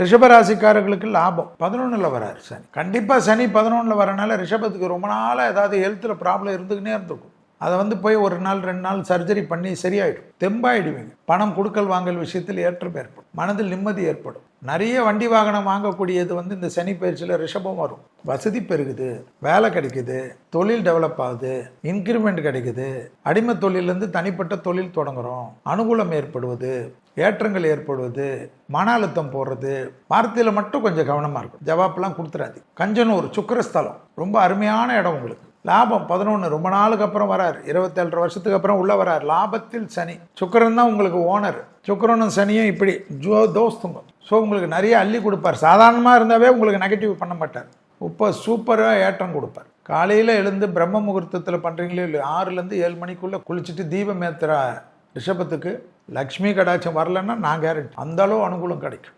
ரிஷபராசிக்காரர்களுக்கு லாபம் 11ல் வராரு சனி. கண்டிப்பாக சனி 11ல் வரனால ரிஷபத்துக்கு ரொம்ப நாளாக ஏதாவது ஹெல்த்தில் ப்ராப்ளம் இருந்துக்கினே இருந்திருக்கும். அதை போய் ஒரு நாள் 2 நாள் சர்ஜரி பண்ணி சரியாயிடும், தெம்பாயிடுவீங்க. பணம் கொடுக்கல் வாங்கல் விஷயத்தில் ஏற்றம் ஏற்படும், மனதில் நிம்மதி ஏற்படும். நிறைய வண்டி வாகனம் வாங்கக்கூடியது இந்த சனி பயிற்சியில் ரிஷபம் வரும். வசதி பெருகுது, வேலை கிடைக்குது, தொழில் டெவலப் ஆகுது, இன்க்ரிமெண்ட் கிடைக்குது, அடிமை தொழிலேருந்து தனிப்பட்ட தொழில் தொடங்குறோம், அனுகூலம் ஏற்படுவது, ஏற்றங்கள் ஏற்படுவது, மன அழுத்தம் போடுறது. வார்த்தையில் மட்டும் கொஞ்சம் கவனமாக இருக்கும், ஜவாப்லாம் கொடுத்துறாது. கஞ்சனூர் சுக்கிரஸ்தலம் ரொம்ப அருமையான இடம் உங்களுக்கு. லாபம் 11, ரொம்ப நாளுக்கு அப்புறம் வரார், 27 வருஷத்துக்கு அப்புறம் உள்ள வரார். லாபத்தில் சனி, சுக்கிரன் தான் உங்களுக்கு ஓனர். சுக்கிரனும் சனியும் இப்படி தோஸ்துங்க. ஸோ உங்களுக்கு நிறைய அள்ளி கொடுப்பார். சாதாரணமாக இருந்தாவே உங்களுக்கு நெகட்டிவ் பண்ண மாட்டார், இப்போ சூப்பராக ஏற்றம் கொடுப்பார். காலையில் எழுந்து பிரம்ம முகூர்த்தத்தில் பண்ணுறீங்களே இல்லை, 6லேருந்து 7 மணிக்குள்ளே குளிச்சுட்டு தீபம் ஏற்றுற ரிஷபத்துக்கு லக்ஷ்மி கடாட்சம் வரலன்னா நான் கேரண்டி அந்த அளவு அனுகூலம் கிடைக்கும்.